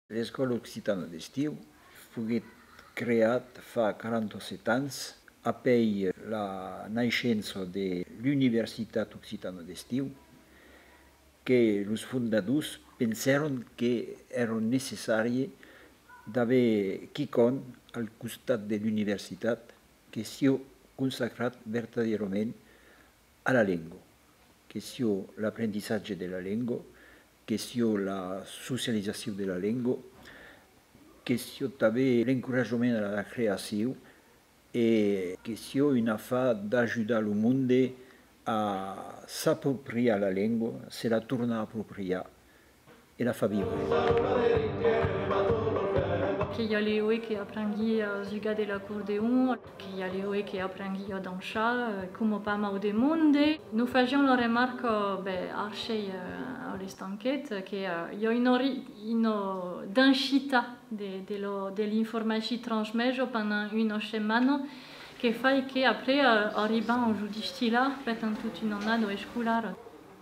L'escola occitana d'estiu fu creata fa 47 anys après la naixença de l'Universitat Occitana d'Estiu, que los fundadors pensaron que era necessari d'haver quelqu'un al costat de l'universitat que sia consacrat verdaderament a la llengua, que sia l'apprentissatge de la llengua, que sia la socialització de la llengua, que sia també l'encoratjament a la creació e que sia una fa d'ajudar el món a s'appropriar la llengua, se la torna a appropriar e la fa vivere. Che io le oi che apprenghi a giocare dell'accordeon, che io le oi che apprenghi a dançar, come pas mal de monde. Nous faisions la remarque, arche all'estanquet, che io in densità dell'informazione trasmessa pendant une semaine, che fa che après arrivant aujourd'hui là, peut toute une année scolaire.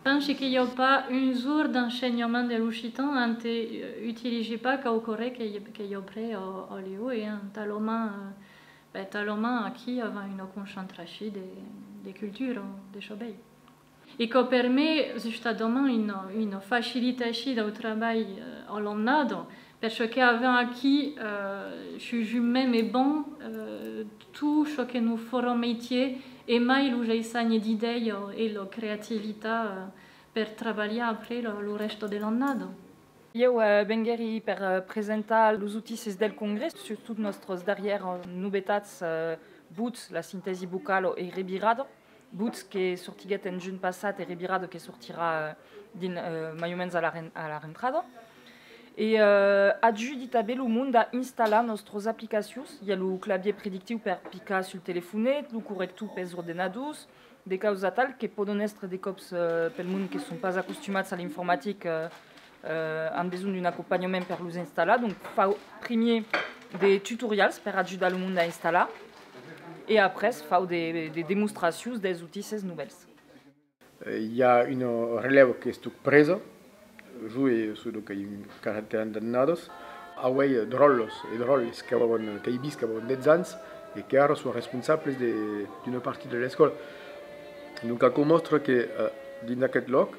Je pense qu'il n'y a pas un jour d'enseignement de l'occitan utilisé pas qu'au Corée qu'il y a près à Léo et tellement qui a une concentration de culture de Chobei. Et qui permet justement une facilitation du travail à l'année parce qu'avant acquis, je suis même bon tout ce que nous ferons métier et mai l'usaissagne d'idées et la créativité per travailler après le reste de l'année. Eu vengui per presentar los utices del congrés, surtout nostres derrière novetats buts, la synthèse vocale et rebirado, buts que sortiguet en juny passat et rebirado que sortira mai o menys a la rentrada. Et adjudit també lo món d'installar nostres aplicacions. Hi ha el clavier predictiu per picar sul telefonet, el corrector pels ordenadors, de causa tal que poden estar de cops pel món que són pas acostumats a l'informàtica han besoin d'un accompagnement per los installar. Donc, fa primer des tutorials per ajudar el món a installar et après, fa des démonstrations des outils nouvelles. Il y a une relève qui est prise, jouée sur une quarantaine d'années, avec des rôles qui avaient 10 ans et qui sont responsables d'une partie de l'école. Donc, ça montre que dans aquest lloc,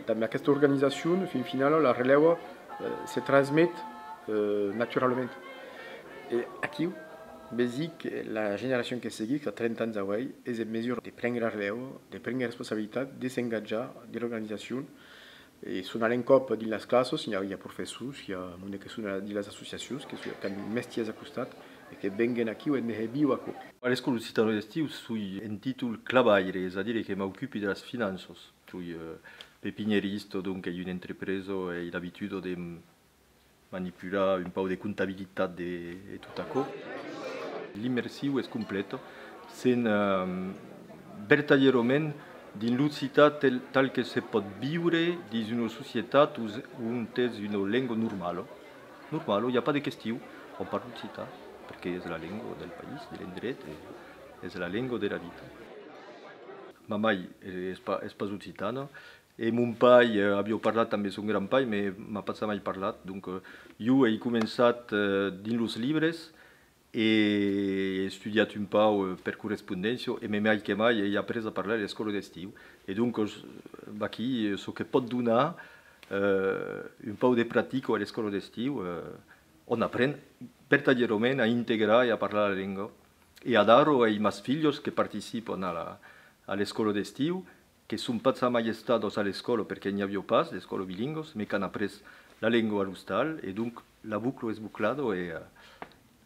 dans cette organisation, fin final, la relève se transmet naturellement. Et ici, basic, la génération qui seguit, qui a 30 ans avant, est en mesure de prendre la relève, de prendre la responsabilité, de s'engager dans l'organisation. Et sont à l'encop dans les classes, il y a professeurs, il y a monde qui sont dans les associations, qui sont en métiers à côté et qui viennent ici ou ne vivent pas. À l'école occitana d'estiu, suis un titre clavaire, c'est-à-dire que m'occupe de las finances. Suis pépiniériste, donc j'ai une entreprise et l'habitude de manipuler un peu de comptabilité et tout à coup. L'immersive est complète. C'est verdaderament dans l'occità tel que se peut vivre dans une société où c'est une langue normale. Normale, il n'y a pas de question. On parle l'occità parce que c'est la langue du pays, de l'endret, et c'est la langue de la vie. Ma mère n'est pas occitane. Et mon père avait parlé avec son grand-père, mais m'a pas jamais parlé. Donc, j'ai commencé dans les livres et étudié un peu par correspondance. Et même avec moi, j'ai appris à parler à l'école d'estiu. Et donc, ici, ce que peut donner un peu de pratique à l'école d'estiu, on apprend verdaderament à intégrer et à parler la langue. Et à dar a mes filles qui participent à l'école d'estiu, que ne sont pas jamais estés à l'école parce qu'il n'y avait pas d'école bilingue, mais qui ont appris la langue à l'hostal. Et donc, la boucle est bouclée et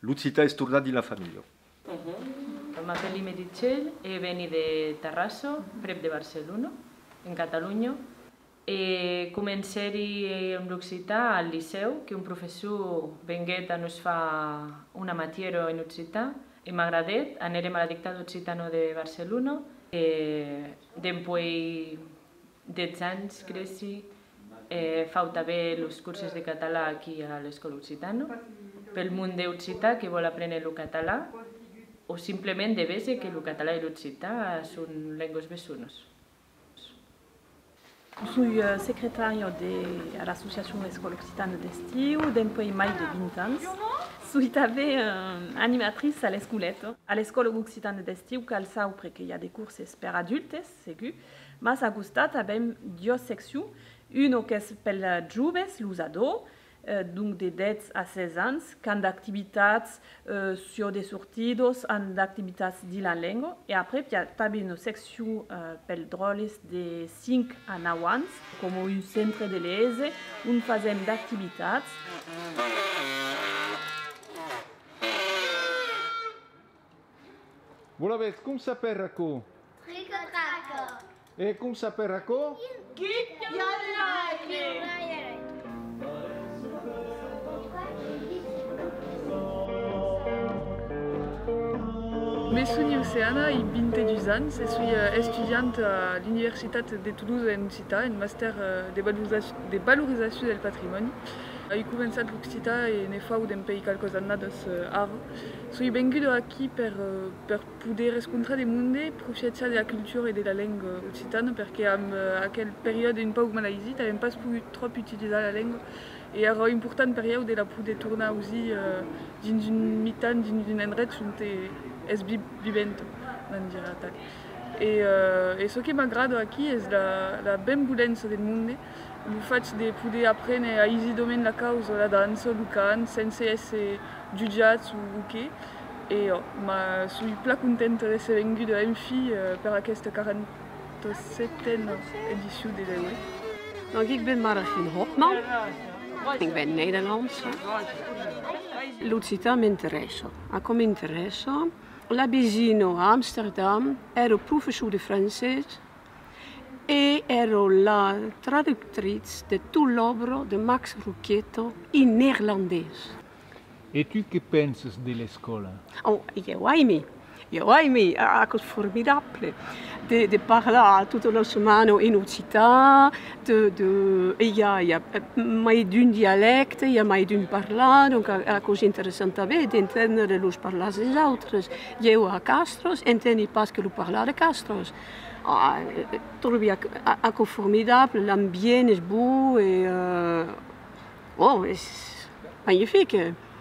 l'occità est tournée dans la famille. Je m'appelle Meritxell et venir de Terrassa, près de Barcelona, en Catalunya. E comencé amb l'occità al liceu, que un professor vengué a nos fa una matière en occità i m'agradat, anèrem a la dictada occitana de Barcelona e després 10 anys, creci, fau també els cursos de català aquí a l'escola occitana, pel món d'occità que vol aprendre el català o simplement de veure que el català i l'occità són llengües bessones. Sou secretário da Associação Escola Occitana d'Estiu, depois mais de 20 anos. Sou também animatriz à l'escoleta. À l'Escola Occitana d'Estiu, calçao porque il y a des courses para adultos, sécu. Mas a gostar também duas secções. Uma que s'appelle Jovens, os ados, donc de 10 a 16 anos, com atividades sur des sortidos, actividades de la língua. E après, il y a também uma secção para droles de 5 a 9 anos, como um centro de lese, onde fazemos atividades. Vous vez, como s'appelle Racco? Trico-traco. Et como s'appelle Racco? Me sono Oceana e 22 anos e sou estudante à l'Université de Toulouse en Occità, un master de valorisation del patrimoni. Ho començat l'Occità e ne fa un paio qualques années ara. Sono venuto qui per poder riscontrar del mondo, profitare della cultura e della lingua occitana perché a quel periodo un po' malaisi n'avevamo pas potuto troppo utilizzare la lingua e era un important periodo de la poder tornar così dins un mitan, dins un endret on es vivento, non dire tal. E ce che mi aggrada qui è la benevolenza del mondo. Il fatto di poter apprendere a easy domen la causa, la danza, il canto, senza essere giudiati o che. E ma sono più contenta di essere venuta in per questa 47e edizione della UE. Nou, ik ben Margien Hopman. Ik ben Nederlands. L'Occità mi interessa. Come interessa? Là vicino a Amsterdam ero professore di francese e ero la traduttrice di tutto il libro di Max Rucchietto in neerlandese. E tu che pensi della scuola? Oh, io aimé, è formidabile di parlare tutta la settimana in Occità, il y a mai d'un dialecte, il y a mai d'un parlare, donc è così interessante di intendere los parlare degli altri. Io a Castros intendi pas che lo parlare a Castros. Trovo è formidabile, l'ambiente è buono e è magnifique.